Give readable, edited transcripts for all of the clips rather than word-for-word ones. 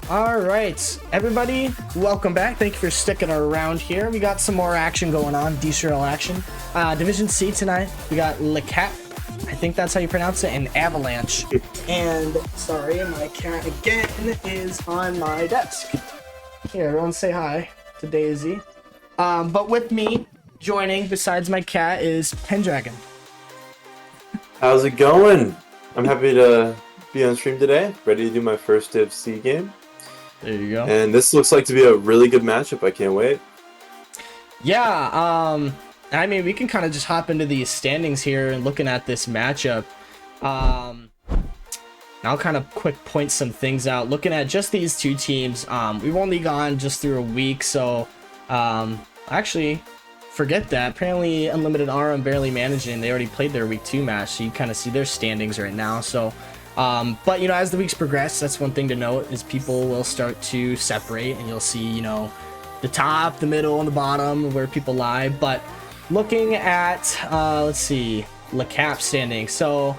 All right, everybody, welcome back. Thank you for sticking around here. We got some more action going on, DCRL action. Division C tonight, we got LECAP, I think that's how you pronounce it, and Avalanche. And, sorry, my cat again is on my desk. Here, everyone say hi to Daisy. But with me, joining, besides my cat, is Pendragon. How's it going? I'm happy to be on stream today, ready to do my first Div C game. There you go. And this looks like to be a really good matchup. I can't wait. Yeah, I mean, we can kind of just hop into these standings here and looking at this matchup. I'll kind of quick point some things out. Looking at just these two teams, we've only gone just through a week, so actually, forget that. Apparently, Unlimited RM barely managing. They already played their week 2 match, so you kind of see their standings right now. So, but you know, as the weeks progress, that's one thing to note is people will start to separate, and you'll see, you know, the top, the middle, and the bottom where people lie. But looking at, let's see, LECAP standing. So,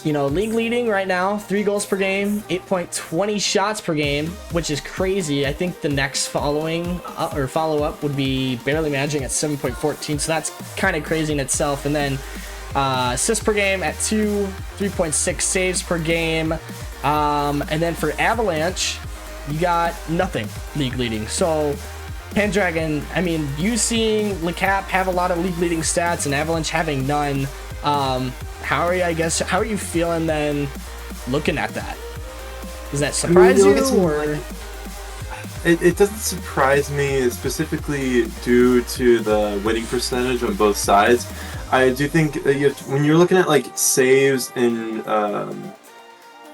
you know, league leading right now, 3 goals per game, 8.20 shots per game, which is crazy. I think the next follow up would be barely managing at 7.14, so that's kind of crazy in itself. And then assists per game at 2, 3.6 saves per game. And then for Avalanche, you got nothing league leading. So Pendragon, I mean, you seeing LECAP have a lot of league leading stats and Avalanche having none. How are you feeling then looking at that? Does that surprise you? Or? It doesn't surprise me, specifically due to the winning percentage on both sides. I do think that when you're looking at like saves and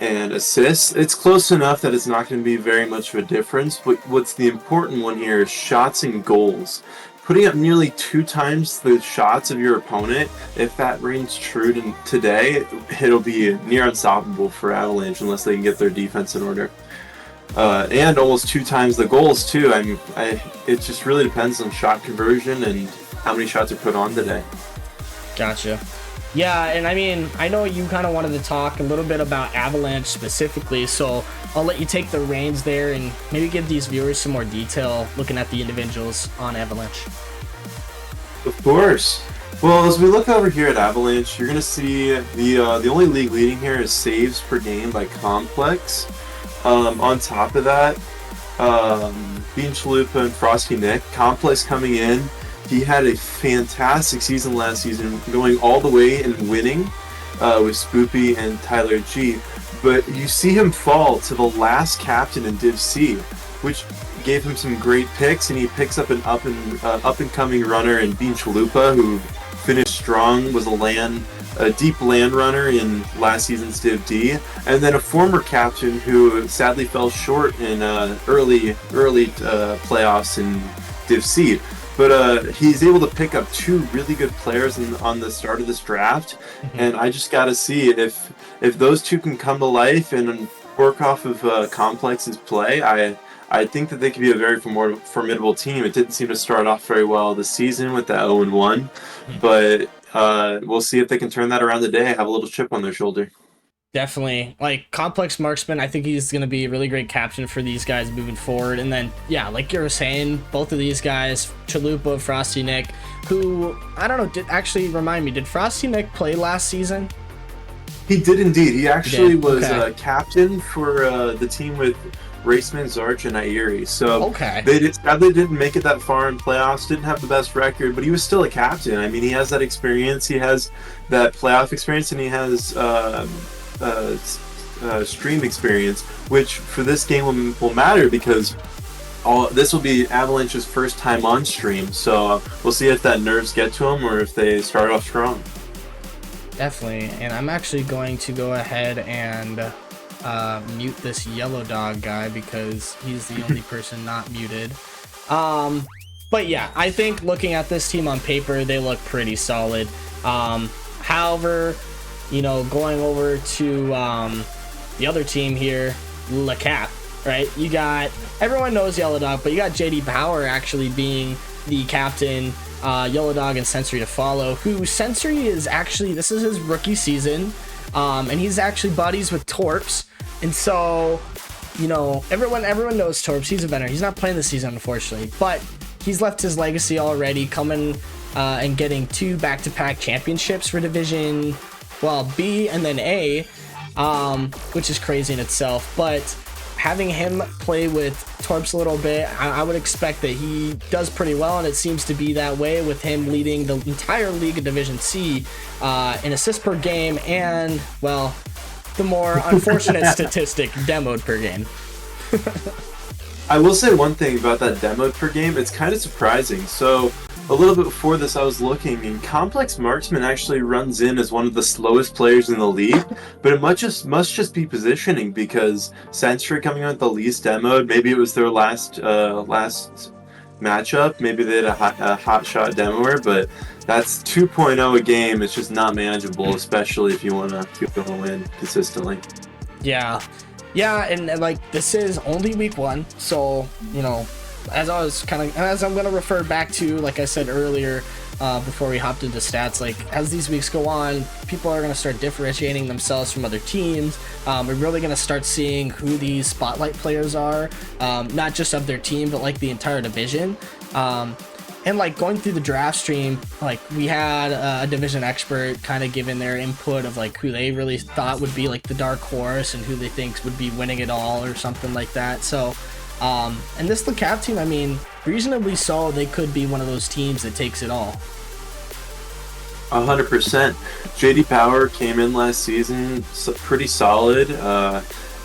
assists, it's close enough that it's not going to be very much of a difference. But what's the important one here is shots and goals. Putting up nearly 2 times the shots of your opponent, if that rings true today, it'll be near unstoppable for Avalanche unless they can get their defense in order. And almost 2 times the goals too. It just really depends on shot conversion and how many shots are put on today. Gotcha. Yeah, and I mean, I know you kind of wanted to talk a little bit about Avalanche specifically, so I'll let you take the reins there and maybe give these viewers some more detail looking at the individuals on Avalanche. Of course. Well, as we look over here at Avalanche, you're going to see the only league leading here is saves per game by Complex. On top of that, Bean Chalupa and Frosty Nick, Complex coming in. He had a fantastic season last season, going all the way and winning with Spoopy and Tyler G. But you see him fall to the last captain in Div C, which gave him some great picks, and he picks up an up and coming runner in Bean Chalupa, who finished strong, was a deep land runner in last season's Div D, and then a former captain who sadly fell short in early playoffs in Div C. But he's able to pick up 2 really good players on the start of this draft, and I just got to see if those 2 can come to life and work off of Complex's play. I think that they could be a very formidable team. It didn't seem to start off very well this season with that 0-1, but we'll see if they can turn that around today, have a little chip on their shoulder. Definitely. Like, Complex Marksman, I think he's going to be a really great captain for these guys moving forward. And then, yeah, like you were saying, both of these guys, Chalupa, Frosty Nick, who, I don't know, remind me, did Frosty Nick play last season? He did indeed. He actually was captain for the team with Raceman, Zarch, and Airi. So they sadly didn't make it that far in playoffs, didn't have the best record, but he was still a captain. I mean, he has that experience, he has that playoff experience, and he has stream experience, which for this game will matter because this will be Avalanche's first time on stream. So we'll see if that nerves get to him or if they start off strong. Definitely, and I'm actually going to go ahead and mute this yellow dog guy because he's the only person not muted. But yeah, I think looking at this team on paper, they look pretty solid. However, you know, going over to the other team here, LECAP, right? You got, everyone knows Yellow Dog, but you got JD Power actually being the captain, Yellow Dog and Sensory to follow, who Sensory is actually, this is his rookie season, and he's actually buddies with Torps. And so you know, everyone knows Torps. He's a veteran. He's not playing this season, unfortunately, but he's left his legacy already, coming and getting 2 back-to-back championships for Division, well, B and then A, which is crazy in itself. But having him play with Torps a little bit, I would expect that he does pretty well, and it seems to be that way with him leading the entire league of Division C in assists per game and, well, the more unfortunate statistic, demoed per game. I will say one thing about that demoed per game. It's kind of surprising. So a little bit before this, I was looking, and Complex Marksman actually runs in as one of the slowest players in the league, but it must just be positioning, because Sentry coming out with the least demoed, maybe it was their last matchup, maybe they had a hot shot demoer, but that's 2.0 a game. It's just not manageable, especially if you want to win consistently. Yeah, and like, this is only week 1, so, you know, as I'm going to refer back to, like I said earlier, before we hopped into stats, like, as these weeks go on, people are going to start differentiating themselves from other teams. We're really going to start seeing who these spotlight players are, not just of their team, but like the entire division. And like, going through the draft stream, like, we had a division expert kind of giving their input of like who they really thought would be like the dark horse and who they think would be winning it all or something like that. So and this LECAP team, I mean, reasonably so, they could be one of those teams that takes it all. 100%. JD Power came in last season pretty solid,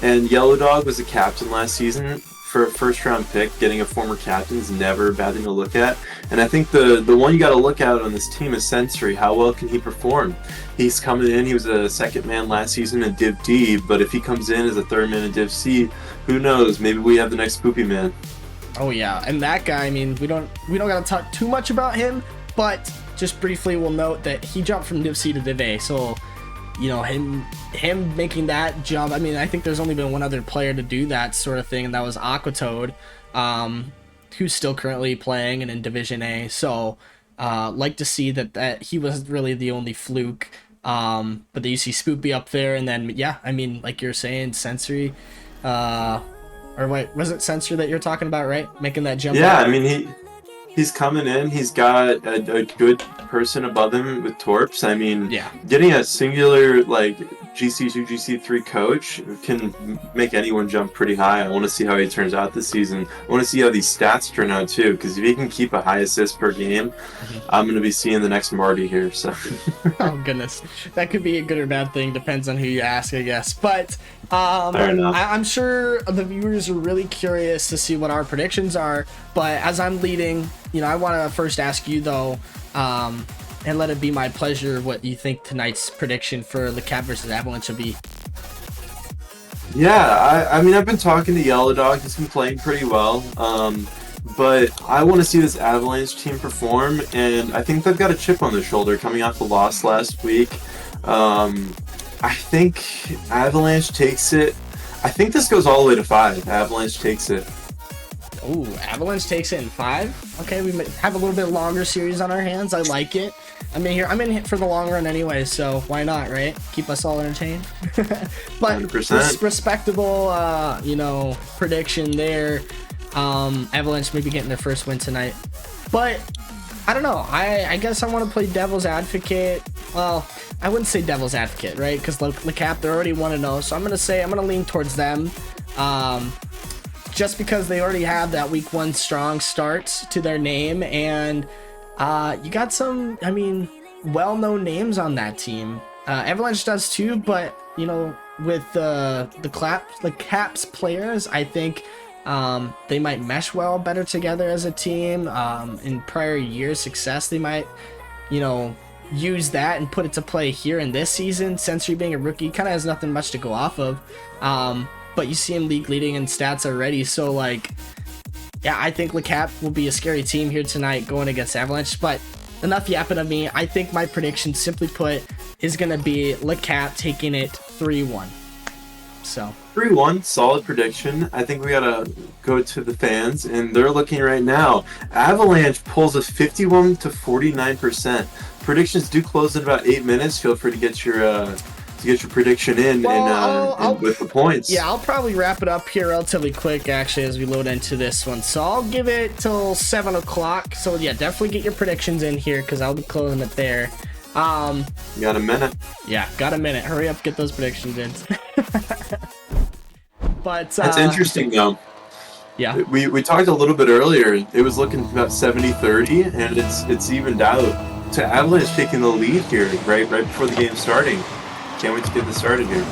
and Yellow Dog was a captain last season. For a first round pick, getting a former captain is never a bad thing to look at. And I think the one you got to look at on this team is Sensory. How well can he perform? He's coming in, he was a second man last season in Div D, but if he comes in as a third man in Div C, who knows? Maybe we have the next Poopy Man. Oh yeah, and that guy, I mean, we don't gotta talk too much about him, but just briefly we'll note that he jumped from Div C to Div A, so, you know, him making that jump, I mean, I think there's only been one other player to do that sort of thing, and that was Aquatoad, who's still currently playing and in Division A. So like to see that he was really the only fluke. But then you see Spoopy up there, and then, yeah, I mean, like you're saying, Sensory, or wait, was it Sensory that you're talking about, right? Making that jump. Yeah, up? I mean, he's coming in. He's got a good person above him with Torps. I mean, yeah, getting a singular, like, GC2, GC3 coach can make anyone jump pretty high. I want to see how he turns out this season. I want to see how these stats turn out too, because if he can keep a high assist per game, I'm going to be seeing the next Marty here. So, oh goodness, that could be a good or bad thing. Depends on who you ask, I guess. But I'm sure the viewers are really curious to see what our predictions are. But as I'm leading, you know, I want to first ask you though, and let it be my pleasure, what you think tonight's prediction for LECAP versus Avalanche will be. Yeah, I mean, I've been talking to Yellow Dog. He's been playing pretty well. But I want to see this Avalanche team perform, and I think they've got a chip on their shoulder coming off the loss last week. I think Avalanche takes it. I think this goes all the way to 5. Avalanche takes it. Ooh, Avalanche takes it in 5. Okay, we have a little bit longer series on our hands. I like it. I'm in for the long run anyway, so why not, right? Keep us all entertained. But 100%. Respectable, you know, prediction there. Avalanche maybe getting their first win tonight. But I don't know. I guess I want to play devil's advocate. Well, I wouldn't say devil's advocate, right? Because LECAP, they're already 1-0, so I'm gonna lean towards them. Just because they already have that week 1 strong start to their name, and you got some, I mean, well-known names on that team. Avalanche does too, but, you know, with the Caps players, I think they might mesh well better together as a team. In prior years' success, they might, you know, use that and put it to play here in this season. Sensory being a rookie kind of has nothing much to go off of. But you see him league leading in stats already, so like, yeah, I think LECAP will be a scary team here tonight going against Avalanche. But enough yapping of me. I think my prediction, simply put, is gonna be LECAP taking it 3-1. So 3-1, solid prediction. I think we gotta go to the fans, and they're looking right now. Avalanche pulls a 51 to 49%. Predictions do close in about 8 minutes. Feel free to get your to get your prediction in, with the points. Yeah, I'll probably wrap it up here relatively quick, actually, as we load into this one. So I'll give it till 7 o'clock. So yeah, definitely get your predictions in here because I'll be closing it there. You got a minute. Yeah, got a minute. Hurry up, get those predictions in. But that's interesting though. Yeah, we talked a little bit earlier. It was looking about 70-30, and it's evened out to Avalanche taking the lead here, right before the game starting. Can't wait to get this started here.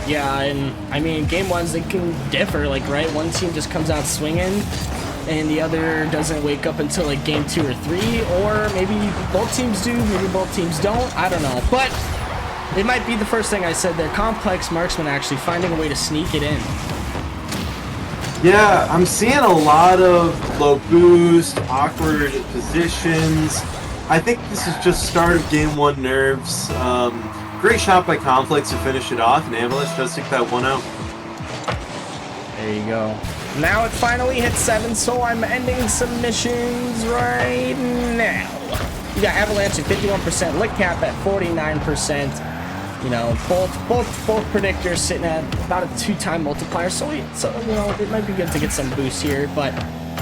Yeah, and I mean, game ones, they can differ, like, right? One team just comes out swinging, and the other doesn't wake up until, like, game 2 or 3, or maybe both teams do, maybe both teams don't, I don't know. But it might be the first thing I said there, complex marksman actually finding a way to sneak it in. Yeah, I'm seeing a lot of low boost, awkward positions. I think this is just start of game 1 nerves. Great shot by Complex to finish it off, and Avalanche does take that one out. There you go. Now it finally hit 7, so I'm ending submissions right now. You got Avalanche at 51%, LECAP at 49%. You know, both predictors sitting at about a 2-time multiplier, so you know, it might be good to get some boost here, but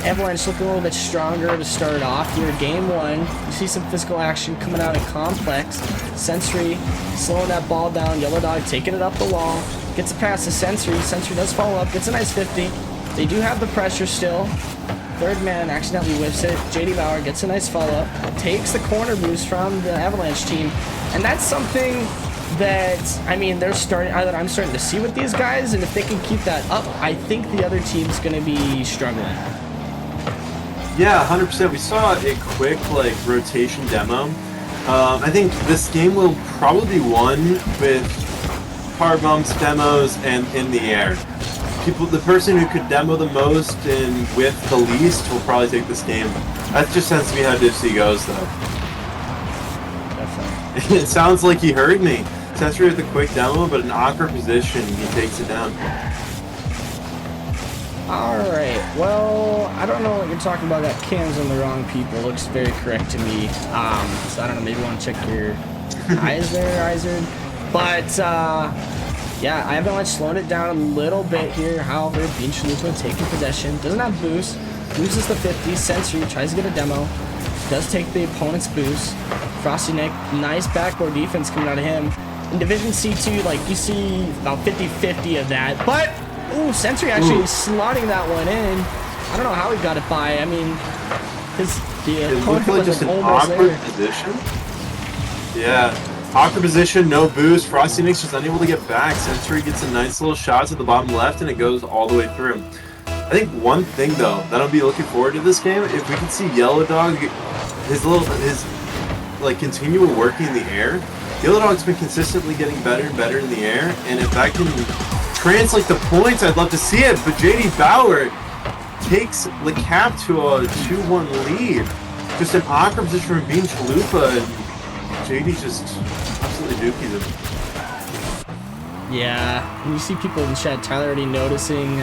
Avalanche looking a little bit stronger to start off here. Game 1, you see some physical action coming out of Complex. Sentry slowing that ball down. Yellow Dog taking it up the wall. Gets a pass to Sentry. Sentry does follow up. Gets a nice 50. They do have the pressure still. Third man accidentally whiffs it. JD Bauer gets a nice follow-up. Takes the corner boost from the Avalanche team. And that's something that, I mean, that I'm starting to see with these guys. And if they can keep that up, I think the other team's going to be struggling. Yeah, 100%. We saw a quick rotation demo. I think this game will probably be won with power bumps, demos, and in the air. The person who could demo the most and with the least will probably take this game. That just tends to be how DCRL goes, though. Definitely. It sounds like he heard me. Sentry with a quick demo, but an awkward position, he takes it down. Alright, well, I don't know what you're talking about. Got cams on the wrong people. Looks very correct to me. So I don't know, maybe you want to check your eyes there, Izard. But, yeah, Avalanche slowing it down a little bit here. However, Bean Chalupa taking possession. Doesn't have boost. Loses the 50. Sentry tries to get a demo. Does take the opponent's boost. Frosty Nick, nice backboard defense coming out of him. In Division C2, like, you see about 50-50 of that. But, ooh, Sentry actually slotting that one in. I don't know how he got it by. I mean, the opponent was just an almost awkward there. position. Yeah. Awkward position, no boost. Frosty Nick's just unable to get back. Sentry gets a nice little shot to the bottom left, and it goes all the way through. I think one thing, though, that I'll be looking forward to this game, if we can see Yellow Dog, his continual working in the air. Yellow Dog's been consistently getting better and better in the air, and if that can translate the points, I'd love to see it. But JD Bauer takes LECAP to a 2-1 lead. Just an awkward position from Bean Chalupa, and JD just absolutely dookies him. Yeah, and you see people in chat, Tyler already noticing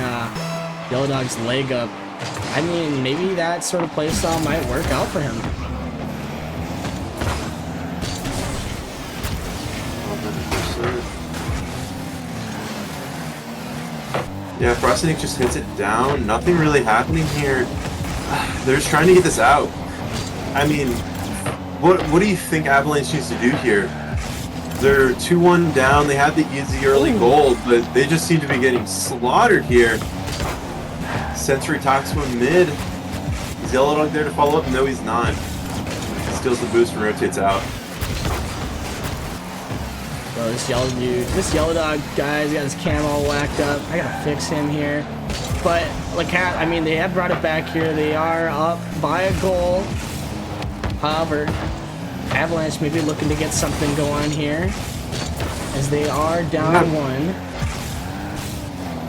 Yellow Dog's leg up. I mean, maybe that sort of playstyle might work out for him. Yeah, Frosty Nick just hits it down. Nothing really happening here. They're just trying to get this out. I mean, what do you think Avalanche needs to do here? They're 2-1 down. They had the easy early goal, but they just seem to be getting slaughtered here. Sentry talks to him mid. Is Yellow Dog there to follow up? No, he's not. He steals the boost and rotates out. Bro, this Yellow Dog, guys, got his cam all whacked up. I gotta fix him here. But LECAP, I mean, they have brought it back here. They are up by a goal. However, Avalanche maybe looking to get something going here, as they are down 1.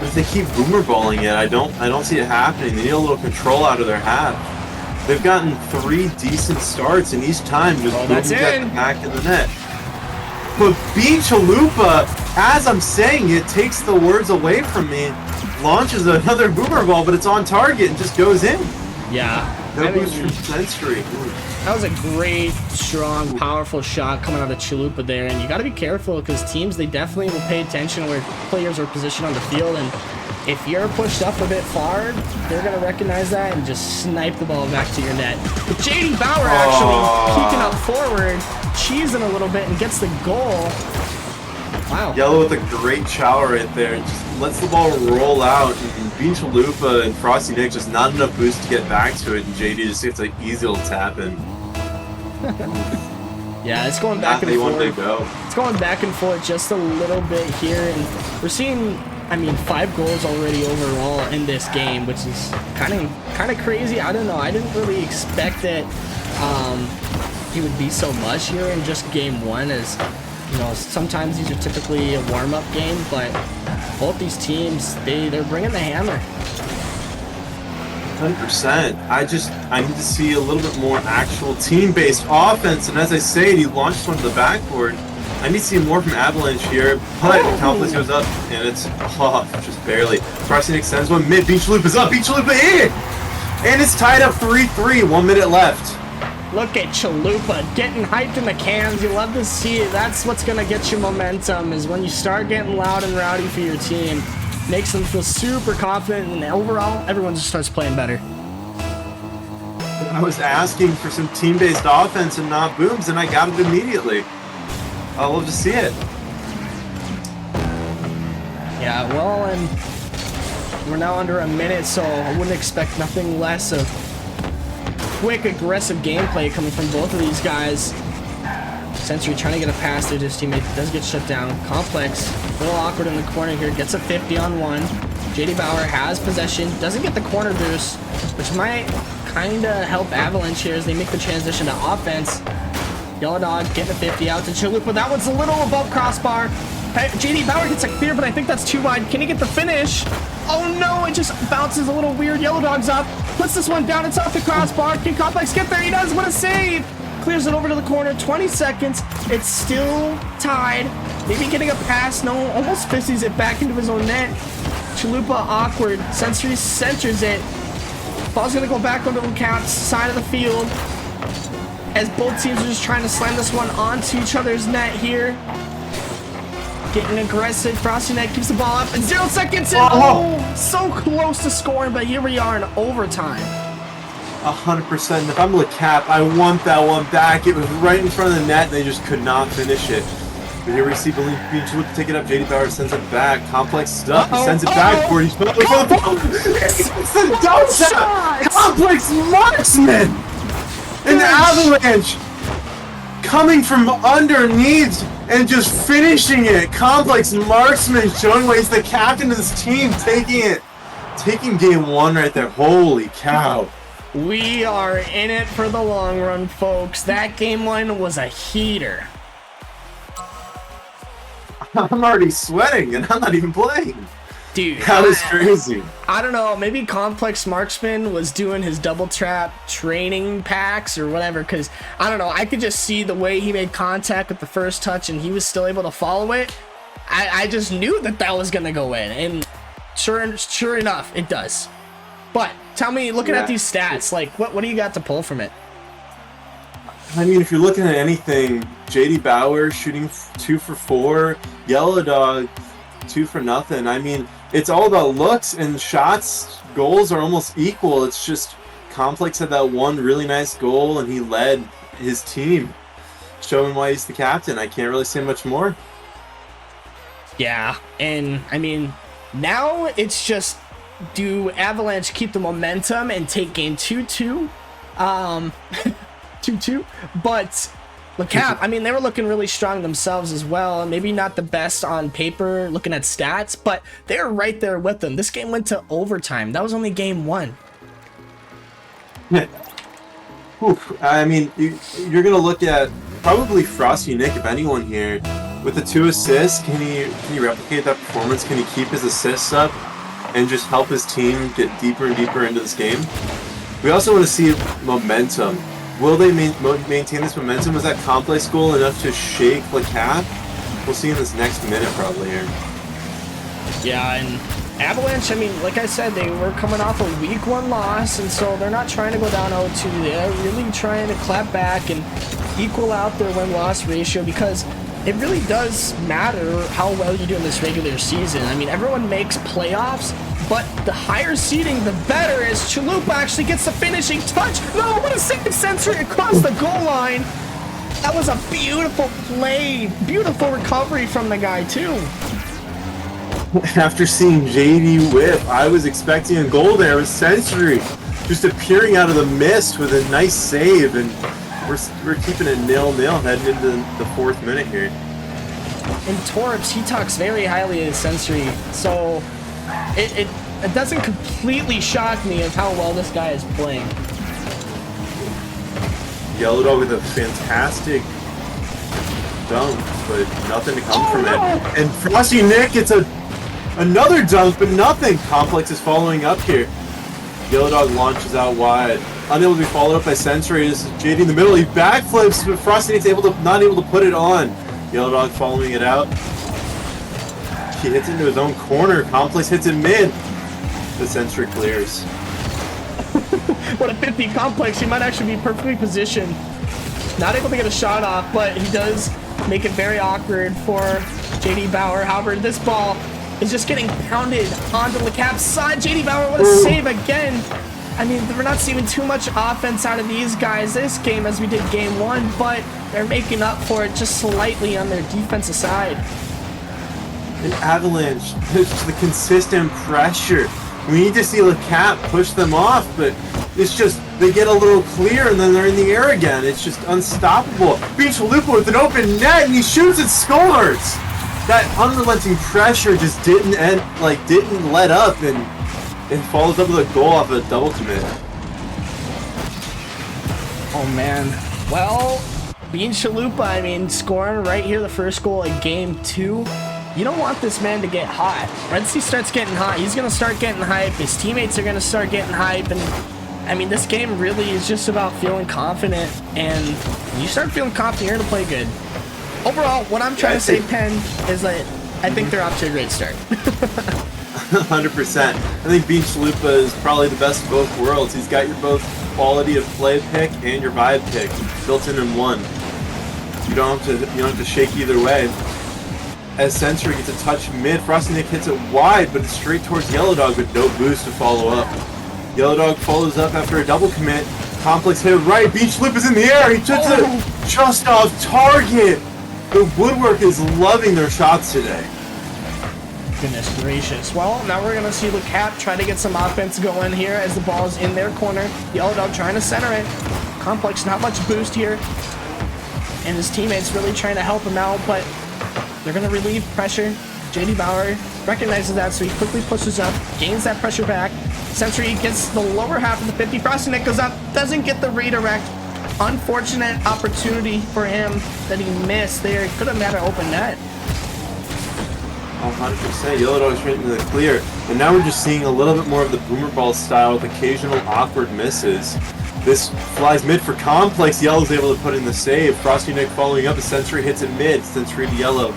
If they keep boomer balling it, I don't see it happening. They need a little control out of their half. They've gotten 3 decent starts, and each time just that's get in. the back of the net. But Bean Chalupa, as I'm saying it, takes the words away from me, launches another boomer ball, but it's on target and just goes in. Yeah. No boost from Sentry. That was a great, strong, powerful shot coming out of Chalupa there, and you got to be careful because teams, they definitely will pay attention where players are positioned on the field, and if you're pushed up a bit far, they're going to recognize that and just snipe the ball back to your net. But JD Bauer actually peeking up forward, cheesing a little bit, and gets the goal. Wow. Yellow with a great chow right there. Just lets the ball roll out. And Chalupa and Frosty Nick just not enough boost to get back to it. And JD just gets an easy little tap in. Yeah, it's going back and forth. It's going back and forth just a little bit here. And we're seeing, I mean, 5 goals already overall in this game, which is kind of crazy. I don't know. I didn't really expect that he would be so much here in just game 1, as you know, sometimes these are typically a warm-up game, but both these teams, they're bringing the hammer. 100%. I need to see a little bit more actual team-based offense, and as I say, he launched one to the backboard. I need to see more from Avalanche here, but Complex goes up, and it's off, just barely. Frosty Nick sends one mid, Beach Loop is up, Beach Loop in! And it's tied up 3-3, 1 minute left. Look at Chalupa getting hyped in the cans. You love to see it. That's what's going to get you momentum, is when you start getting loud and rowdy for your team. Makes them feel super confident, and overall, everyone just starts playing better. I was asking for some team-based offense and not booms, and I got it immediately. I love to see it. Yeah, well, and we're now under a minute, so I wouldn't expect nothing less of quick, aggressive gameplay coming from both of these guys. Sentry trying to get a pass to his teammate, does get shut down. Complex, a little awkward in the corner here, gets a 50-on-1. JD Bauer has possession, doesn't get the corner boost, which might kind of help Avalanche here as they make the transition to offense. Yellow Dog getting a 50 out to Chalupa. That one's a little above crossbar. JD Bauer gets a clear, but I think that's too wide. Can he get the finish? Oh no, it just bounces a little weird. Yellow Dog's up, puts this one down. It's off the crossbar. Can Complex get there? He does. What a save! Clears it over to the corner. 20 seconds. It's still tied. Maybe getting a pass. No, almost fisties's it back into his own net. Chalupa awkward. Sentry centers it. Ball's gonna go back onto LECAP's side of the field, as both teams are just trying to slam this one onto each other's net here. Getting aggressive. Frosty Night keeps the ball up in 0 seconds. And oh, so close to scoring, but here we are in overtime. 100%. If I'm LECAP, I want that one back. It was right in front of the net, and they just could not finish it. But here we see Beach Loop take it up. JD Bauer sends it back. Complex stuff. He sends it back for it. He's for the ball. It's the dump shot. Complex marksman. An Avalanche coming from underneath and just finishing it. Complex marksman showing why he's the captain of this team, taking game 1 right there. Holy cow. We are in it for the long run, folks. That game 1 was a heater. I'm already sweating and I'm not even playing. Dude, that was crazy. I don't know, maybe Complex Marksman was doing his double trap training packs or whatever, because I don't know, I could just see the way he made contact with the first touch and he was still able to follow it. I just knew that was gonna go in, and sure enough, it does. But tell me, looking at these stats, like what do you got to pull from it? I mean, if you're looking at anything, JD Bauer shooting 2 for 4, Yellow Dog 2 for nothing. I mean, it's all about looks, and shots, goals are almost equal. It's just Complex had that one really nice goal, and he led his team, showing why he's the captain. I can't really say much more. Yeah, and I mean, now it's just, do Avalanche keep the momentum and take game 2-2? 2-2, but LECAP, I mean, they were looking really strong themselves as well. Maybe not the best on paper looking at stats, but they're right there with them. This game went to overtime. That was only game 1. Yeah. Oof. I mean, you're going to look at probably Frosty Nick, if anyone here, with the 2 assists. Can he replicate that performance? Can he keep his assists up and just help his team get deeper and deeper into this game? We also want to see momentum. Will they maintain this momentum? Was that Complex goal enough to shake LECAP? We'll see in this next minute probably here. Yeah, and Avalanche, I mean, like I said, they were coming off a week 1 loss, and so they're not trying to go down 0-2. They're really trying to clap back and equal out their win-loss ratio, because it really does matter how well you do in this regular season. I mean, everyone makes playoffs, but the higher seeding, the better, as Chalupa actually gets the finishing touch. No, what a save Sensory across the goal line. That was a beautiful play. Beautiful recovery from the guy, too. After seeing JD whip, I was expecting a goal there with Sensory just appearing out of the mist with a nice save, and we're keeping it 0-0 heading into the 4th minute here. And Torps, he talks very highly of Sensory, so it doesn't completely shock me of how well this guy is playing. Yellow Dog with a fantastic dunk, but nothing to come from it. And Frosty Nick gets another dunk, but nothing. Complex is following up here. Yellow Dog launches out wide. Unable to be followed up by Sensory. This is JD in the middle. He backflips, but Frosty Nick's not able to put it on. Yellow Dog following it out. He hits into his own corner. Complex hits it mid. The Sensory clears. What a 50 Complex. He might actually be perfectly positioned. Not able to get a shot off, but he does make it very awkward for JD Bauer. However, this ball is just getting pounded onto LECAP's side. JD Bauer, what a save again. I mean, we're not seeing too much offense out of these guys this game as we did game 1, but they're making up for it just slightly on their defensive side. An Avalanche, just the consistent pressure. We need to see LECAP push them off, but it's just, they get a little clear and then they're in the air again. It's just unstoppable. Chalupa with an open net, and he shoots and scores! That unrelenting pressure just didn't let up, and follows up with a goal off a double commit. Oh man. Well, Chalupa, I mean, scoring right here the first goal in game 2. You don't want this man to get hot. Once he starts getting hot, he's going to start getting hype. His teammates are going to start getting hype. And, I mean, this game really is just about feeling confident. And when you start feeling confident, you're going to play good. Overall, what I'm trying to say, Penn, is that I think they're off to a great start. 100%. I think Chalupa is probably the best of both worlds. He's got your both quality of play pick and your vibe pick built in one. You don't have to shake either way. As Sensory gets a touch mid, Frosty Nick hits it wide, but it's straight towards Yellow Dog with no boost to follow up. Yellow Dog follows up after a double commit. Complex hit it right. Chalupa is in the air. He took it just off target. The Woodwork is loving their shots today. Goodness gracious. Well, now we're going to see LECAP try to get some offense going here as the ball is in their corner. Yellow Dog trying to center it. Complex, not much boost here. And his teammates really trying to help him out, but they're going to relieve pressure. JD Bauer recognizes that, so he quickly pushes up, gains that pressure back. Sensory gets the lower half of the 50. Frosty Nick goes up, doesn't get the redirect. Unfortunate opportunity for him that he missed there. He could have had an open net. 100%. Yellow Dog's right into the clear. And now we're just seeing a little bit more of the boomer ball style with occasional awkward misses. This flies mid for Complex. Yellow's able to put in the save. Frosty Nick following up. A Sensory hits it mid. Sensory to Yellow.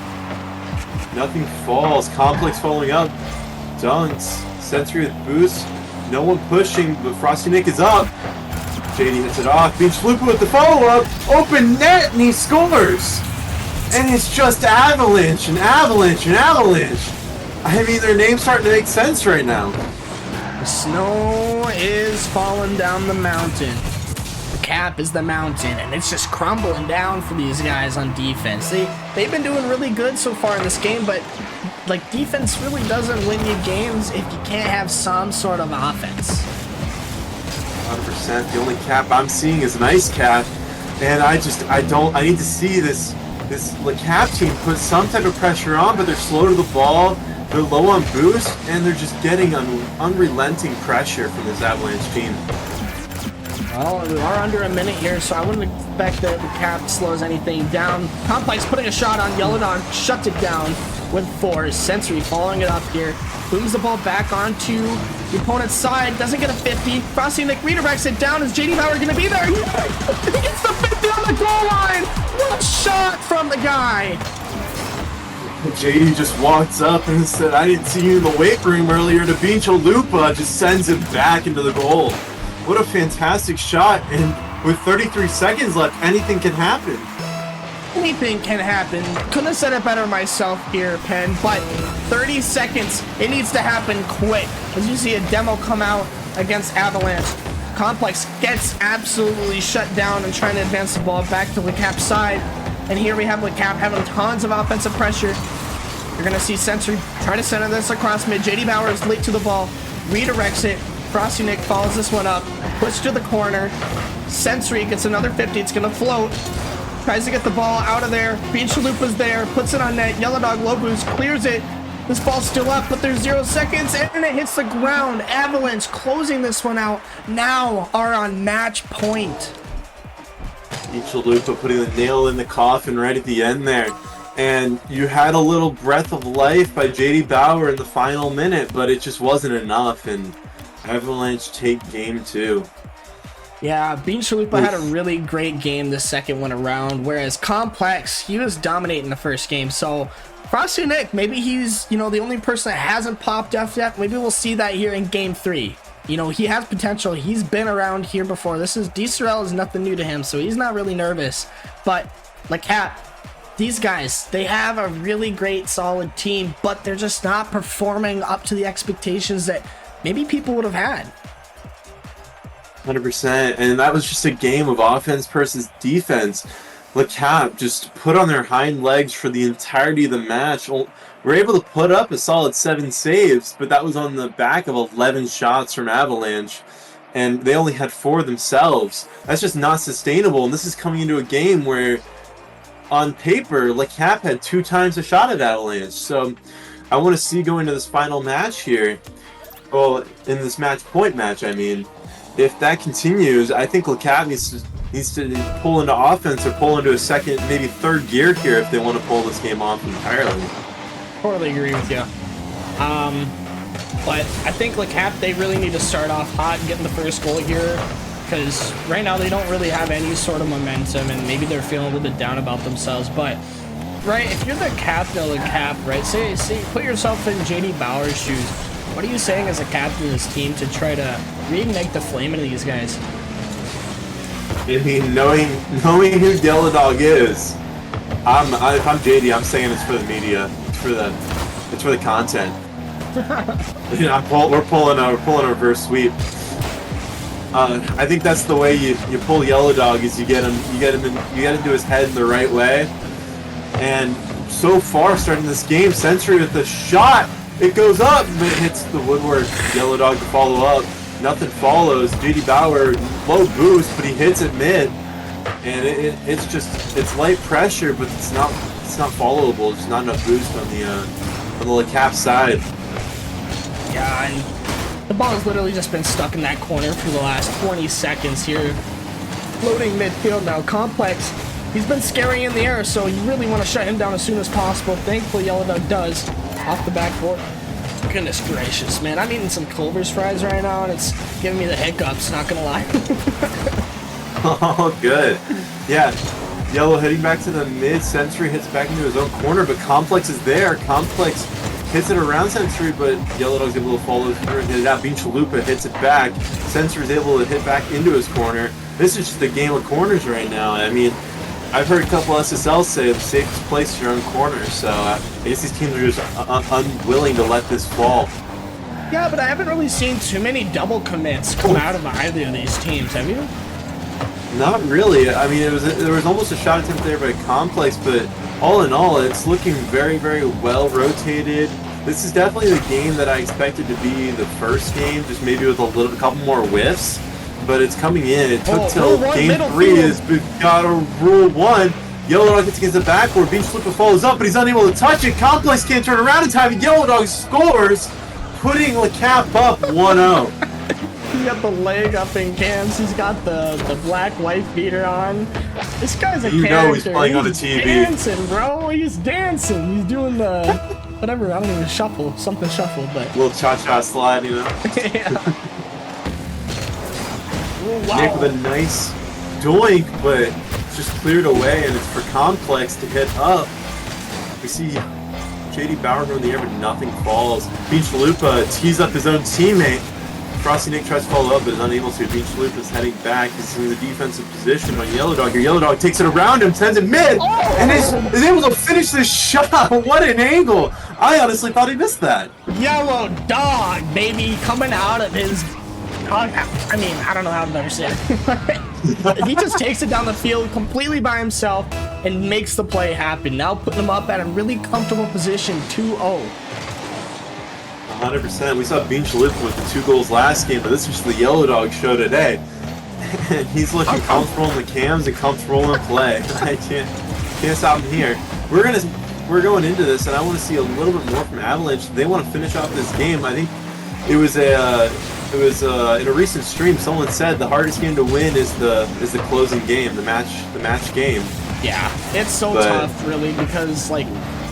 Nothing falls. Complex following up. Dunks. Sensory with boost. No one pushing, but Frosty Nick is up. JD hits it off. Chalupa with the follow-up. Open net, and he scores. And it's just Avalanche and Avalanche and Avalanche. I mean, their name's starting to make sense right now. The snow is falling down the mountain. The cap is the mountain, and it's just crumbling down for these guys on defense. They've been doing really good so far in this game, but like, defense really doesn't win you games if you can't have some sort of offense. 100%. The only cap I'm seeing is an ice cap, and I need to see this LECAP team put some type of pressure on, but they're slow to the ball, they're low on boost, and they're just getting unrelenting pressure from this Avalanche team. Well, we are under a minute here, so I wouldn't expect that LECAP slows anything down. Complex putting a shot on Yellow Dog, shuts it down with force. Sensory following it up here. Booms the ball back onto the opponent's side. Doesn't get a 50. Frosty Nick redirects it down. Is JD Bauer going to be there? He gets the 50 on the goal line. What a shot from the guy. JD just walks up and said, I didn't see you in the weight room earlier, to Chalupa just sends him back into the goal. What a fantastic shot, and with 33 seconds left, anything can happen. Anything can happen. Couldn't have said it better myself here, Penn, but 30 seconds, it needs to happen quick. As you see a demo come out against Avalanche, Complex gets absolutely shut down and trying to advance the ball back to LECAP's side. And here we have LECAP having tons of offensive pressure. You're going to see Sensory try to center this across mid. JD Bauer is late to the ball, redirects it. Frosty Nick follows this one up, push to the corner. Sensory gets another 50. It's going to float. Tries to get the ball out of there. Chalupa's there, puts it on net. Yellow Dog low boost, clears it. This ball's still up, but there's 0 seconds, and it hits the ground. Avalanche closing this one out. Now are on match point. Chalupa putting the nail in the coffin right at the end there. And you had a little breath of life by JD Bauer in the final minute, but it just wasn't enough, and Avalanche take game 2. Yeah, Chalupa had a really great game the second one around, whereas Complex, he was dominating the first game. So Frosty Nick, maybe he's, the only person that hasn't popped up yet. Maybe we'll see that here in game 3. He has potential. He's been around here before. DCRL is nothing new to him, so he's not really nervous. But LECAP, these guys, they have a really great, solid team, but they're just not performing up to the expectations that maybe people would have had. 100%, and that was just a game of offense versus defense. LECAP just put on their hind legs for the entirety of the match. We're able to put up a solid 7 saves, but that was on the back of 11 shots from Avalanche, and they only had 4 themselves. That's just not sustainable, and this is coming into a game where, on paper, LECAP had 2 times a shot at Avalanche. So I want to see going to this final match here, well, in this match point match, I mean, if that continues, I think LECAP needs to pull into offense or pull into a second, maybe third gear here if they want to pull this game off entirely. Totally agree with you. But I think LECAP, they really need to start off hot and getting the first goal here, because right now they don't really have any sort of momentum, and maybe they're feeling a little bit down about themselves. But right, if you're the captain of LECAP, right, say put yourself in JD Bauer's shoes. What are you saying as a captain of this team to try to reignite the flame into these guys? I mean, knowing who Yellow Dog is, if I'm JD, I'm saying it's for the media, it's for the content. We're pulling a reverse sweep. I think that's the way you pull Yellow Dog, is you get into his head in the right way. And so far, starting this game, Sensory with the shot. It goes up, but it hits the woodwork. Yellow Dog to follow up. Nothing follows. JD Bauer, low boost, but he hits it mid. And it's light pressure, but it's not followable. There's not enough boost on the LECAP side. Yeah, and the ball has literally just been stuck in that corner for the last 20 seconds here. Floating midfield now. Complex, he's been scary in the air, so you really want to shut him down as soon as possible. Thankfully, Yellow Dog does. Off the backboard. Goodness gracious, man. I'm eating some Culver's fries right now, and it's giving me the hiccups, not gonna lie. Oh, good. Yeah. Yellow heading back to the mid. Sensory hits back into his own corner, but Complex is there. Complex hits it around Sensory, but Yellow Dog's able to follow through and hit it out. Chalupa hits it back. Sensory's able to hit back into his corner. This is just a game of corners right now. I mean, I've heard a couple SSLs say the safest place is your own corner, so I guess these teams are just unwilling to let this fall. Yeah, but I haven't really seen too many double commits come out of either of these teams, have you? Not really. I mean, there was almost a shot attempt there by Complex, but all in all, it's looking very, very well rotated. This is definitely the game that I expected to be the first game, just maybe with a couple more whiffs. But it's coming in. It took till game 3 is got a rule 1. Yellow Dog gets against the backboard. Chalupa follows up, but he's unable to touch it. Complex can't turn around in time, and Yellow Dog scores, putting LECAP up 1-0. He got the leg up in cams. He's got the black wife beater on. This guy's a character. You know he's playing on the TV. Dancing, bro. He's dancing. He's doing the whatever. I don't even shuffle. Something shuffle, but little cha-cha slide, you know. Yeah. Wow. Nick with a nice doink, but it's just cleared away, and it's for Complex to hit up. We see JD Bauer going in the air, but nothing falls. Bean Chalupa tees up his own teammate. Frosty Nick tries to follow up, but is unable to. Bean Chalupa's heading back. He's in the defensive position on Yellow Dog here. Yellow Dog takes it around him, sends it mid, and is able to finish this shot. What an angle! I honestly thought he missed that. Yellow Dog, baby, coming out of his... I mean, I don't know how to better say it. He just takes it down the field completely by himself and makes the play happen. Now putting him up at a really comfortable position, 2-0. 100%. We saw Bean Chalupa with the 2 goals last game, but this was the Yellow Dog show today. And he's looking comfortable in the cams and comfortable in play. I can't stop him here. We're going into this, and I want to see a little bit more from Avalanche. They want to finish off this game. I think it was in a recent stream. Someone said the hardest game to win is the closing game, the match game. Yeah, it's so tough, really, because like.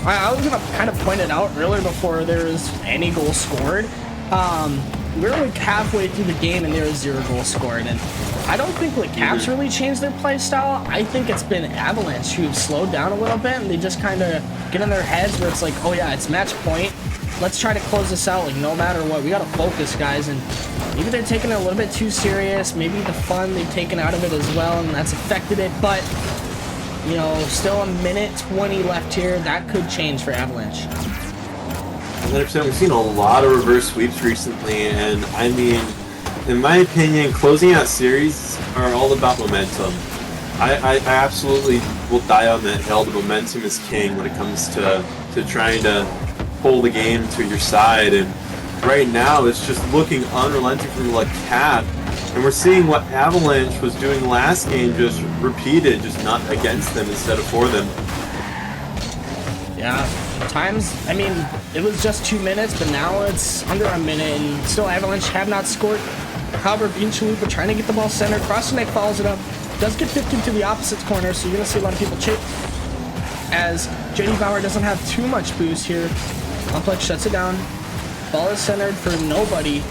I was gonna kind of point it out earlier before there was any goal scored. We're like halfway through the game and there was 0 goals scored, and I don't think LECAP's really changed their play style. I think it's been Avalanche who've slowed down a little bit, and they just kind of get in their heads where it's like, oh yeah, it's match point. Let's try to close this out. Like no matter what, we gotta focus, guys. And maybe they're taking it a little bit too serious. Maybe the fun they've taken out of it as well, and that's affected it. But you know, still a minute 20 left here. That could change for Avalanche. 100%. We've seen a lot of reverse sweeps recently, and I mean, in my opinion, closing out series are all about momentum. I absolutely will die on that hill. The momentum is king when it comes to trying to pull the game to your side, and right now it's just looking unrelenting from LECAP. And we're seeing what Avalanche was doing last game just repeated, just not against them instead of for them. Yeah, times, I mean, it was just 2 minutes, but now it's under a minute, and still Avalanche have not scored. However, Bean Chalupa trying to get the ball centered. Frosty Nick follows it up. Does get 15 to the opposite corner, so you're going to see a lot of people chase. As JD Bauer doesn't have too much boost here. Complex shuts it down. Ball is centered for nobody.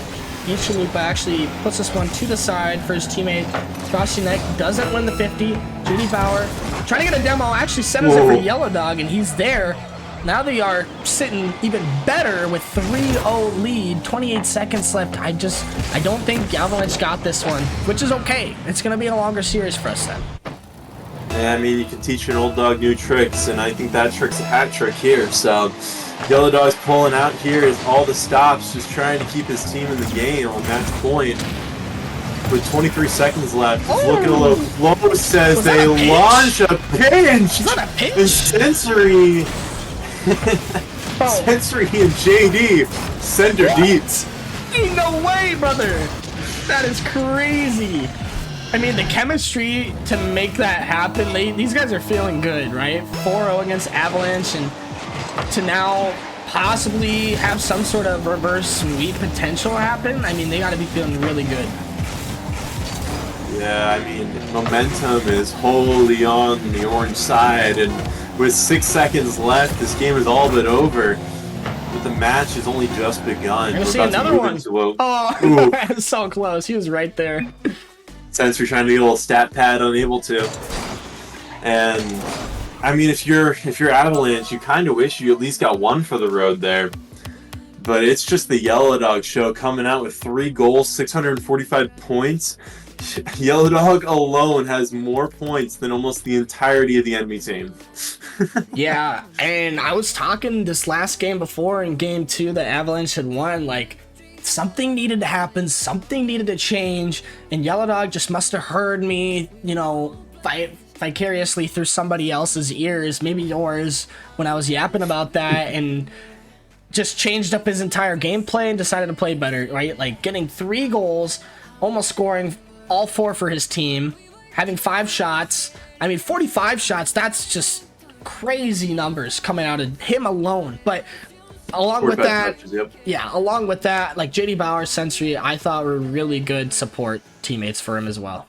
Bean Chalupa actually puts this one to the side for his teammate. Frosty Nick doesn't win the 50. JD Bauer trying to get a demo, actually centers it for Yellow Dog, and he's there. Now they are sitting even better with 3-0 lead, 28 seconds left. I don't think Avalanche got this one, which is okay. It's going to be a longer series for us then. Yeah, I mean, you can teach an old dog new tricks, and I think that trick's a hat trick here. So Yellow Dog's pulling out here is all the stops, just trying to keep his team in the game on match point. With 23 seconds left, he's looking a little close as they launch a pinch. Is that a pinch? And Sensory, Sensory and JD send her deeps. Ain't no way, brother. That is crazy. I mean, the chemistry to make that happen, these guys are feeling good, right? 4-0 against Avalanche, and to now possibly have some sort of reverse sweep potential happen, I mean, they got to be feeling really good. Yeah, I mean, momentum is wholly on the orange side, and with 6 seconds left, this game is all but over. But the match has only just begun. We're gonna see another one. Oh, so close. He was right there. Sensory trying to get a little stat pad, unable to. And I mean, if you're Avalanche, you kind of wish you at least got one for the road there. But it's just the Yellow Dog show coming out with 3 goals, 645 points. Yellow Dog alone has more points than almost the entirety of the enemy team. Yeah, and I was talking this last game before in game 2 that Avalanche had won, like, something needed to happen, something needed to change, and Yellow Dog just must have heard me, you know, vicariously through somebody else's ears, maybe yours, when I was yapping about that, and just changed up his entire gameplay and decided to play better, right? Like, getting 3 goals, almost scoring all 4 for his team, having 5 shots. I mean, 45 shots, that's just crazy numbers coming out of him alone. But along with that, yeah, along with that, like JD Bauer, Sensory, I thought were really good support teammates for him as well.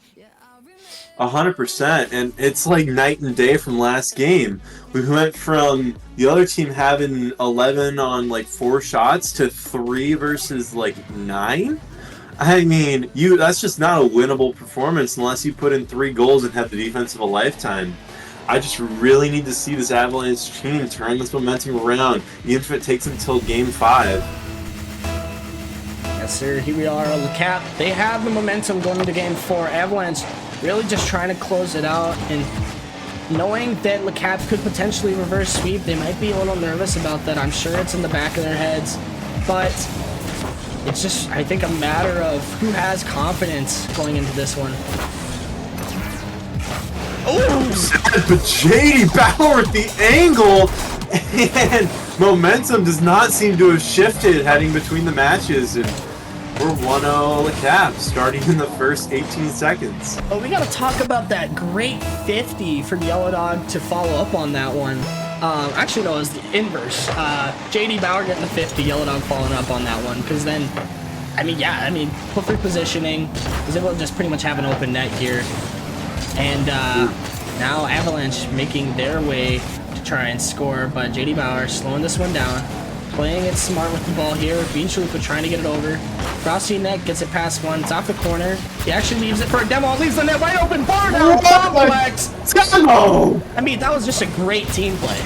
100%, and it's like night and day from last game. We went from the other team having 11 on like 4 shots to 3 versus like 9. I mean, that's just not a winnable performance unless you put in 3 goals and have the defense of a lifetime. I just really need to see this Avalanche team turn this momentum around, even if it takes until Game 5. Yes, sir. Here we are, LECAP. They have the momentum going into Game 4. Avalanche really just trying to close it out, and knowing that LECAP could potentially reverse sweep, they might be a little nervous about that. I'm sure it's in the back of their heads, but it's just, I think, a matter of who has confidence going into this one. Oh, but JD Bauer at the angle, and momentum does not seem to have shifted heading between the matches, and we're 1-0 LECAP starting in the first 18 seconds. Oh, we got to talk about that great 50 from Yellow Dog to follow up on that one. Actually, no, it was the inverse. JD Bauer getting the 50, Yellow Dog following up on that one, because then, put through positioning, was able to just pretty much have an open net here. And now Avalanche making their way to try and score, but JD Bauer slowing this one down, playing it smart with the ball here. Bean Chalupa trying to get it over. Frosty Neck gets it past one. It's off the corner. He actually leaves it for a demo. Leaves the net wide open. Bar down. Complex. Go! I mean, that was just a great team play.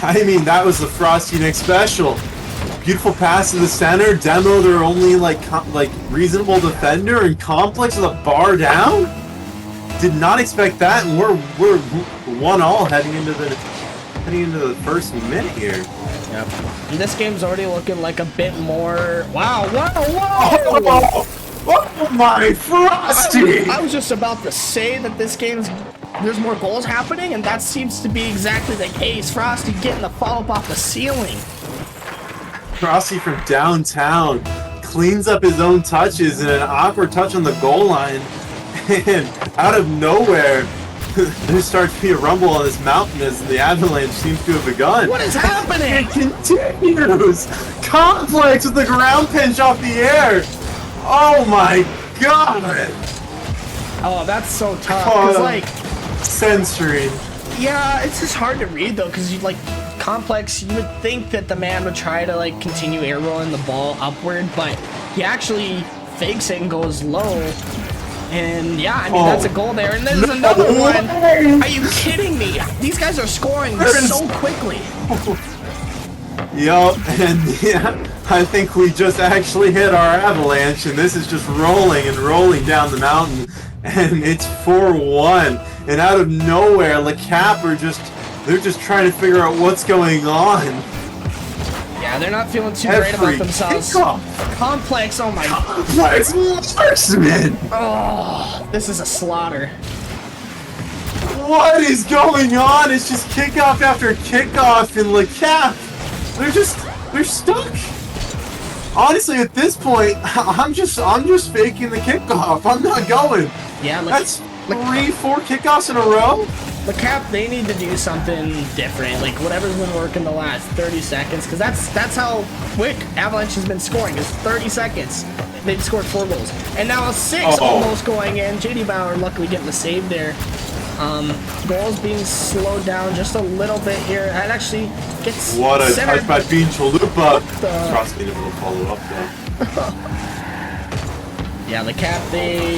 I mean, that was the Frosty Neck special. Beautiful pass to the center. Demo, their only like reasonable defender, and Complex with a bar down. Did not expect that, and we're 1-1 heading into the first minute here. Yep. And this game's already looking like a bit more. Wow! Oh my Frosty! I was just about to say that this game's there's more goals happening, and that seems to be exactly the case. Frosty getting the follow-up off the ceiling. Frosty from downtown cleans up his own touches in an awkward touch on the goal line, and out of nowhere, there starts to be a rumble on this mountain as the Avalanche seems to have begun. What is happening? It continues! Complex with the ground pinch off the air! Oh my god! Oh, that's so tough. Cause like censoring. Yeah, it's just hard to read though, because you like Complex. You would think that the man would try to like continue air rolling the ball upward, but he actually fakes it and goes low. And yeah, I mean that's a goal there. And there's another one. Are you kidding me? These guys are scoring so quickly. Yup, and yeah, I think we just actually hit our Avalanche, and this is just rolling and rolling down the mountain, and it's 4-1. And out of nowhere, LECAP they're just trying to figure out what's going on. Yeah, they're not feeling too great about themselves. Complex, oh my. Complex marksman! Oh, this is a slaughter. What is going on? It's just kickoff after kickoff in LECAP. They're stuck. Honestly, at this point, I'm just faking the kickoff. I'm not going. Yeah, that's 3-4 kickoffs in a row. LECAP, they need to do something different, like whatever's been working the last 30 seconds, because that's how quick Avalanche has been scoring, is 30 seconds. They've scored 4 goals. And now a 6 almost going in. JD Bauer luckily getting the save there. Goals being slowed down just a little bit here. That actually gets what a centered. touch by Bean Chalupa. Trust me, to follow up though. Yeah, LECAP,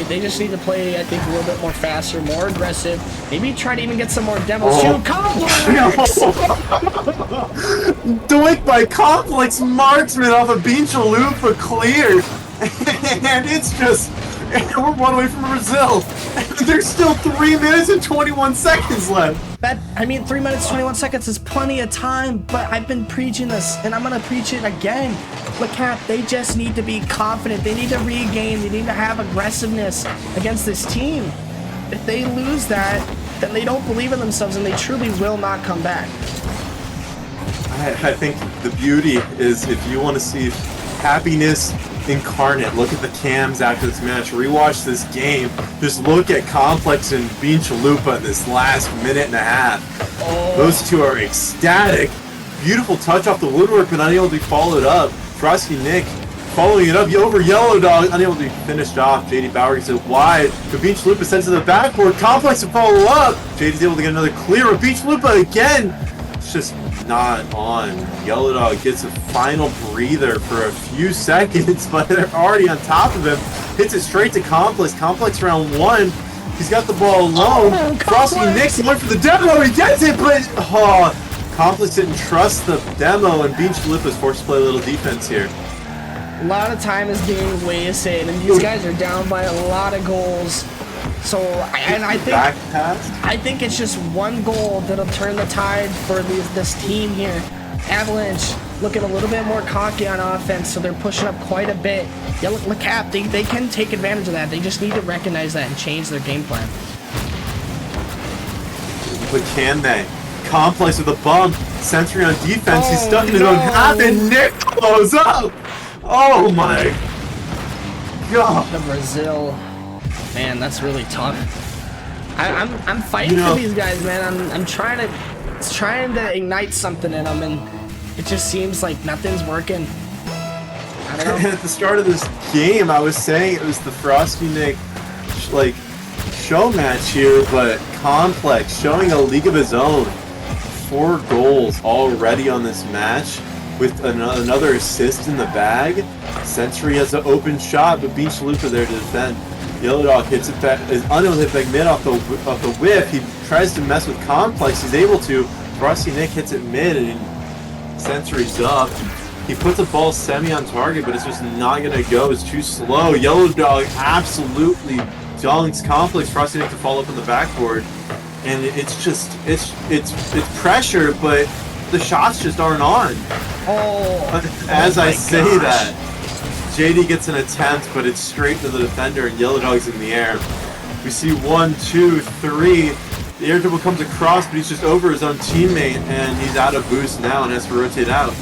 they just need to play, I think, a little bit more faster, more aggressive. Maybe try to even get some more demos too. Complex! Doink by Complex marksman off of Bean Chalupa cleared. And it's just, we're 1 away from Brazil. There's still 3 minutes and 21 seconds left. I mean, 3 minutes, 21 seconds is plenty of time, but I've been preaching this, and I'm going to preach it again. LECAP, they just need to be confident. They need to regain. They need to have aggressiveness against this team. If they lose that, then they don't believe in themselves, and they truly will not come back. I think the beauty is, if you want to see happiness incarnate, look at the cams after this match, rewatch this game, just look at Complex and Bean Chalupa in this last minute and a half. Those two are ecstatic. Beautiful touch off the woodwork, but unable to be followed up. Frosty Nick following it up over Yellow Dog, unable to be finished off. JD Bauer gets it wide, but Bean Chalupa sends to the backboard. Complex to follow up. JD's able to get another clear, but Bean Chalupa again. It's just not on. Yellow Dog gets a final breather for a few seconds, but they're already on top of him. Hits it straight to Complex. Complex round 1. He's got the ball alone. Oh, Frosty Nick's going for the demo. He gets it, but Complex didn't trust the demo, and Bean Chalupa is forced to play a little defense here. A lot of time is being wasted, and these guys are down by a lot of goals. So, I think it's just one goal that'll turn the tide for this team here. Avalanche looking a little bit more cocky on offense, so they're pushing up quite a bit. LECAP, they can take advantage of that. They just need to recognize that and change their game plan. But can they? Complex with a bump. Sentry on defense. He's stuck in his own half, and Nick blows up. Oh my god. The Brazil. Man, that's really tough. I'm fighting for these guys, man. I'm trying to ignite something in them, and it just seems like nothing's working. I don't know. And at the start of this game, I was saying it was the Frosty Nick like show match here, but Complex showing a league of his own. 4 goals already on this match with another assist in the bag. Sentry has an open shot, but Bean Chalupa there to defend. Yellow Dog hits it back, is unable to hit back mid off the whip. He tries to mess with Complex. He's able to. Frosty Nick hits it mid, and Sentry's up. He puts a ball semi on target, but it's just not gonna go. It's too slow. Yellow Dog absolutely dunks Complex. Frosty Nick to fall up on the backboard, and it's just it's pressure, but the shots just aren't on. As I say that, JD gets an attempt, but it's straight to the defender, and Yellow Dog's in the air. We see 1, 2, 3. The air dribble comes across, but he's just over his own teammate, and he's out of boost now and has to rotate out.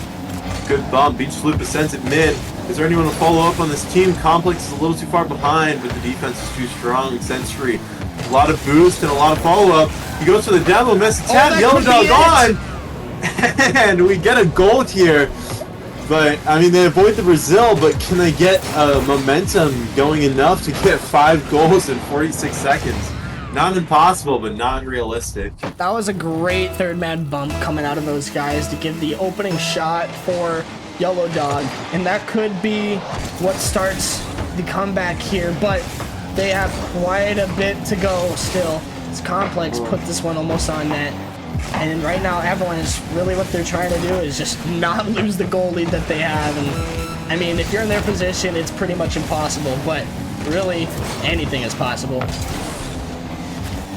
Good bump. Bean Chalupa sends it mid. Is there anyone to follow up on this team? Complex is a little too far behind, but the defense is too strong. Sentry, a lot of boost and a lot of follow-up. He goes for the demo, missed attempt. Yellow Dog on! And we get a goal here. But, I mean, they avoid the Brazil, but can they get momentum going enough to get 5 goals in 46 seconds? Not impossible, but not realistic. That was a great third man bump coming out of those guys to give the opening shot for Yellow Dog. And that could be what starts the comeback here, but they have quite a bit to go still. This Complex put this one almost on net. And right now, Avalanche, really what they're trying to do is just not lose the goal lead that they have. And I mean, if you're in their position, it's pretty much impossible, but really, anything is possible.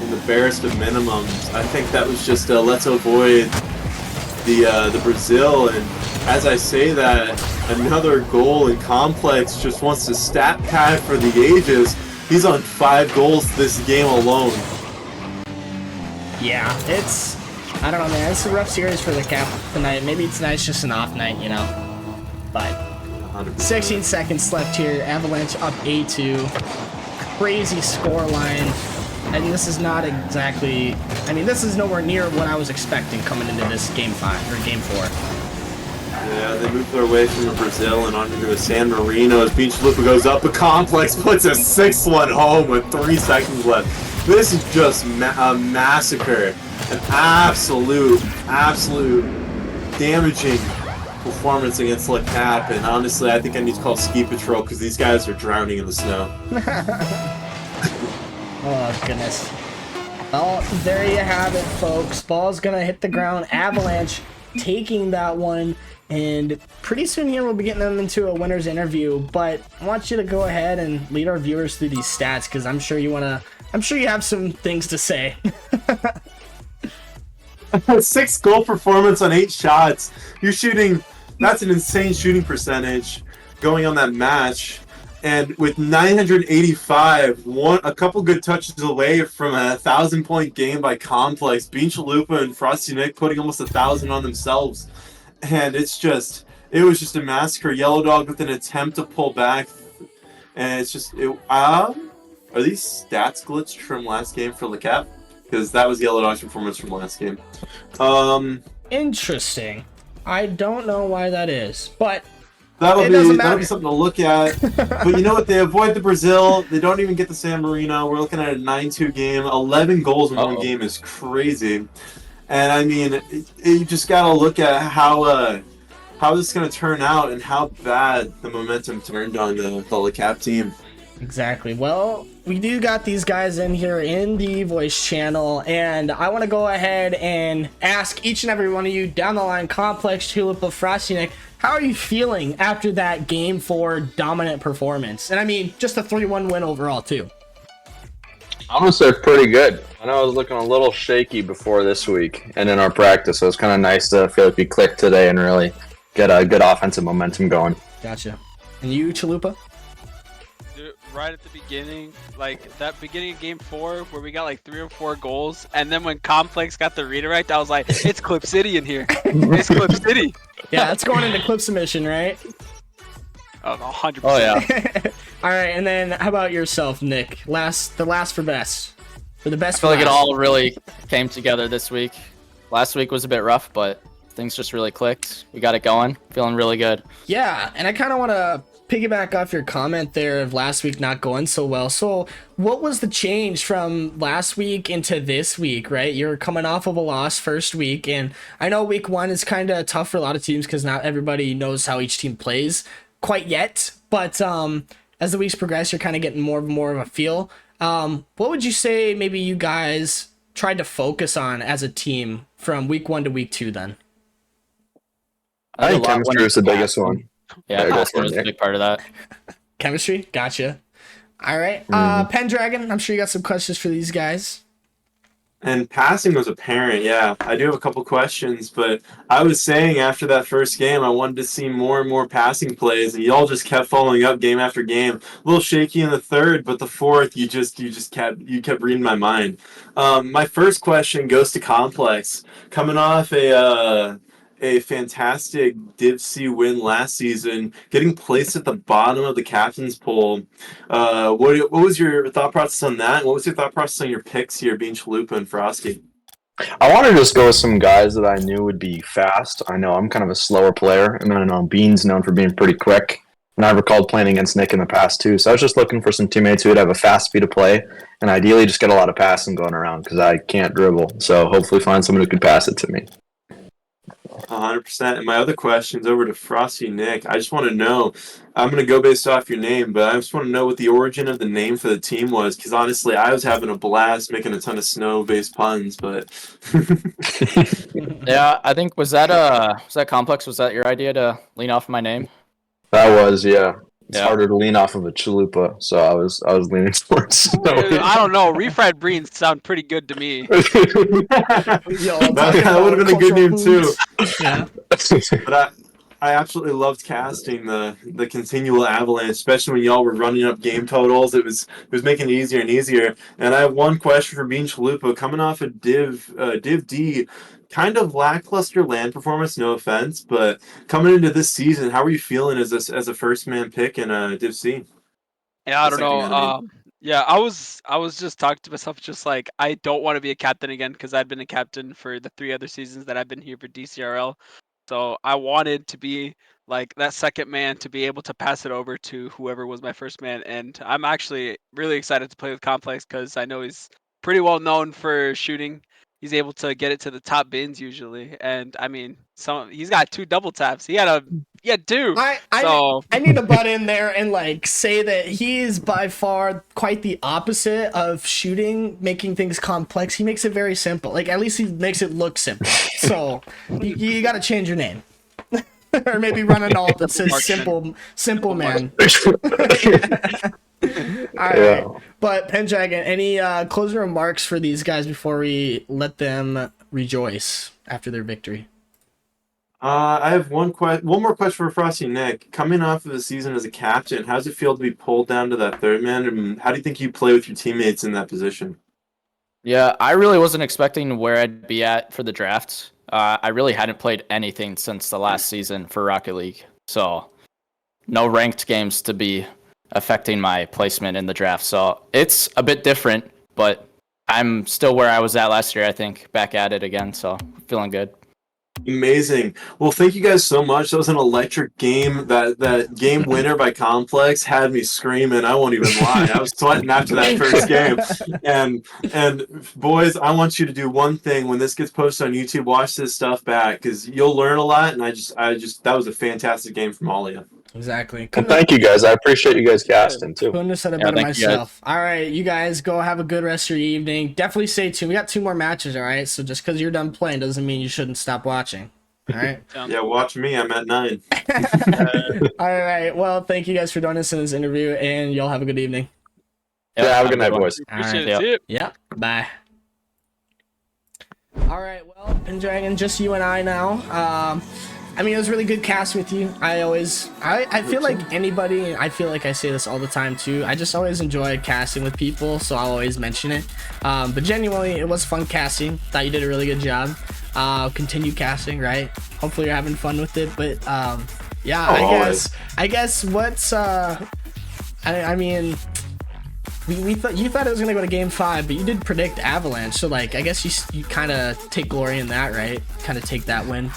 In the barest of minimums, I think that was just let's avoid the Brazil. And as I say that, another goal in Complex just wants to stat pad for the ages. He's on 5 goals this game alone. Yeah, I don't know, man. It's a rough series for LECAP tonight. Maybe tonight's just an off night, you know. But 100%. 16 seconds left here. Avalanche up 8-2. Crazy score line. And this is not exactly... I mean, this is nowhere near what I was expecting coming into this game 5 or game 4. Yeah, they moved their way from the Brazil and onto a San Marino as Bean Chalupa goes up. A Complex puts a 6-1 home with 3 seconds left. This is just a massacre. An absolute damaging performance against LECAP. And honestly, I think I need to call Ski Patrol because these guys are drowning in the snow. Oh, goodness. Well, there you have it, folks. Ball's gonna hit the ground. Avalanche taking that one. And pretty soon here we'll be getting them into a winner's interview. But I want you to go ahead and lead our viewers through these stats because I'm sure you have some things to say. 6 goal performance on 8 shots. You're shooting, that's an insane shooting percentage going on that match. And with 985, a couple good touches away from a 1,000-point game by Complex. Bean Chalupa and Frosty Nick putting almost 1,000 on themselves. And it was just a massacre. Yellow Dog with an attempt to pull back. And it's just, are these stats glitched from last game for LECAP? Because that was Yellow Dog's performance from last game. Interesting. I don't know why that is, but that'll be something to look at. But you know what? They avoid the Brazil. They don't even get the San Marino. We're looking at a 9-2 game. 11 goals in one game is crazy. And I mean, you just gotta look at how this is gonna turn out and how bad the momentum turned on the LECAP team. Exactly. Well, we do got these guys in here in the voice channel, and I want to go ahead and ask each and every one of you down the line, Complex, Tulipa, Frosty Nick, how are you feeling after that Game 4 dominant performance? And I mean, just a 3-1 win overall, too. I'm gonna say pretty good. I know I was looking a little shaky before this week and in our practice, so it's kind of nice to feel like we clicked today and really get a good offensive momentum going. Gotcha. And you, Chalupa? Dude, right at the beginning, like that beginning of Game 4 where we got like 3 or 4 goals, and then when Complex got the redirect, I was like, it's Clip City in here. It's Clip City. Yeah, that's going into clip submission, right? Oh, 100%. Oh yeah. All right, and then how about yourself, Nick? The last for best. For the best I feel for like it last. all really came together this week. Last week was a bit rough, but things just really clicked. We got it going. Feeling really good. Yeah, and I kind of want to piggyback off your comment there of last week not going so well. So what was the change from last week into this week, right? You're coming off of a loss first week, and I know week 1 is kind of tough for a lot of teams because not everybody knows how each team plays quite yet, but as the weeks progress, you're kind of getting more of a feel. What would you say maybe you guys tried to focus on as a team from week 1 to week 2 then? I think chemistry was the biggest one. Yeah, go passing for was it, a big part of that. Chemistry? Gotcha. All right. Pendragon, I'm sure you got some questions for these guys. And passing was apparent, yeah. I do have a couple questions, but I was saying after that first game, I wanted to see more and more passing plays, and y'all just kept following up game after game. A little shaky in the third, but the fourth, you kept reading my mind. My first question goes to Complex, coming off a fantastic Div C win last season, getting placed at the bottom of the captain's poll. What was your thought process on that? What was your thought process on your picks here, being Chalupa and Frosty? I wanted to just go with some guys that I knew would be fast. I know I'm kind of a slower player, and I know Bean's known for being pretty quick. And I recalled playing against Nick in the past too, so I was just looking for some teammates who would have a fast speed of play, and ideally just get a lot of passing going around because I can't dribble. So hopefully find someone who could pass it to me. 100%. And my other question's over to Frosty Nick. I just want to know, I'm going to go based off your name, but I just want to know what the origin of the name for the team was, because honestly, I was having a blast making a ton of snow-based puns, but... Yeah, I think was that Complex? Was that your idea to lean off my name? That was, yeah. It's Yeah. harder to lean off of a chalupa, so I was leaning towards snow. I don't know. Refried beans sound pretty good to me. that would have been a good name too. Yeah. But I absolutely loved casting the continual avalanche, especially when y'all were running up game totals. It was making it easier and easier. And I have one question for Bean Chalupa, coming off of Div D. Kind of lackluster land performance, no offense, but coming into this season, how are you feeling as a first man pick in Div C? Yeah, I don't Second know. man, I mean. Yeah, I was just talking to myself, just like I don't want to be a captain again because I've been a captain for the 3 other seasons that I've been here for DCRL. So I wanted to be like that second man to be able to pass it over to whoever was my first man, and I'm actually really excited to play with Complex because I know he's pretty well known for shooting. He's able to get it to the top bins usually, and I mean, he's got 2 double taps. He had 2. I need to butt in there and like say that he is by far quite the opposite of shooting, making things complex. He makes it very simple. Like at least he makes it look simple. So you got to change your name, or maybe run an alt that says simple man. All right. Yeah. But Pendragon, any closing remarks for these guys before we let them rejoice after their victory? I have one more question for Frosty Nick. Coming off of the season as a captain, how does it feel to be pulled down to that third man? And how do you think you play with your teammates in that position? Yeah, I really wasn't expecting where I'd be at for the draft. I really hadn't played anything since the last season for Rocket League, so no ranked games to be affecting my placement in the draft. So it's a bit different, but I'm still where I was at last year, I think, back at it again, so feeling good. Amazing. Well, thank you guys so much. That was an electric game. That game winner by Complex had me screaming. I won't even lie. I was sweating after that first game. And boys, I want you to do one thing when this gets posted on YouTube. Watch this stuff back because you'll learn a lot. And I just that was a fantastic game from all of you. Exactly. And Couldn't thank you guys. I appreciate you guys casting too. have said it Yeah, better thank you, guys. myself. All right, you guys go have a good rest of your evening. Definitely stay tuned. We got 2 more matches, all right? So just because you're done playing doesn't mean you shouldn't stop watching. All right. Yeah, watch me. I'm at 9. All right. Well, thank you guys for joining us in this interview, and y'all have a good evening. Yeah, have a good night, one. boys. All Appreciate right. it. Yep. See ya. Yep. Bye. All right. Well, Pendragon, just you and I now. I mean, it was really good cast with you. I feel like anybody, I feel like I say this all the time too. I just always enjoy casting with people, so I'll always mention it. But genuinely, it was fun casting. Thought you did a really good job. Continue casting, right? Hopefully you're having fun with it. But yeah, I guess what's I mean, we thought you thought it was gonna go to game 5, but you did predict Avalanche. So like, I guess you kind of take glory in that, right? Kind of take that win.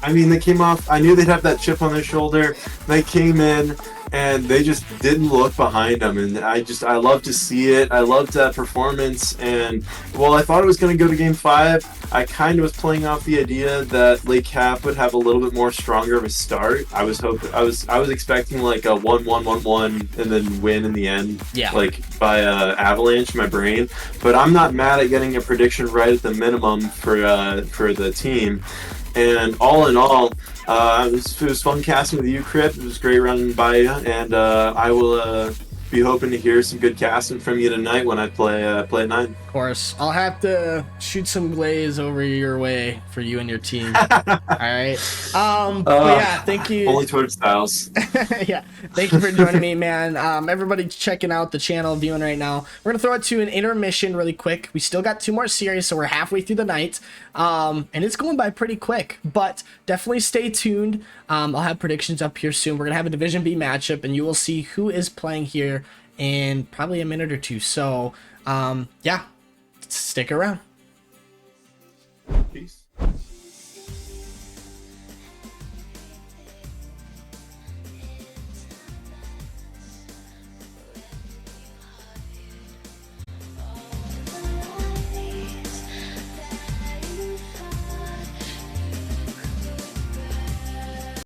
I mean, they came off. I knew they'd have that chip on their shoulder. They came in and they just didn't look behind them. And I love to see it. I loved that performance. And while I thought it was going to go to game 5, I kind of was playing off the idea that LECAP would have a little bit more stronger of a start. I was expecting like a 1-1-1-1 and then win in the end. Yeah. Like by Avalanche, my brain. But I'm not mad at getting a prediction right at the minimum for the team. And all in all, it was fun casting with you, Crip. It was great running by you, and I will be hoping to hear some good casting from you tonight when I play at 9. Of course, I'll have to shoot some glaze over your way for you and your team. All right. But yeah, thank you. Only Twitter styles. Yeah, thank you for joining me, man. Everybody checking out the channel, viewing right now. We're gonna throw it to an intermission really quick. We still got 2 more series, so we're halfway through the night. And it's going by pretty quick, but definitely stay tuned. I'll have predictions up here soon. We're gonna have a Division B matchup, and you will see who is playing here in probably a minute or 2. So, yeah, stick around. Peace.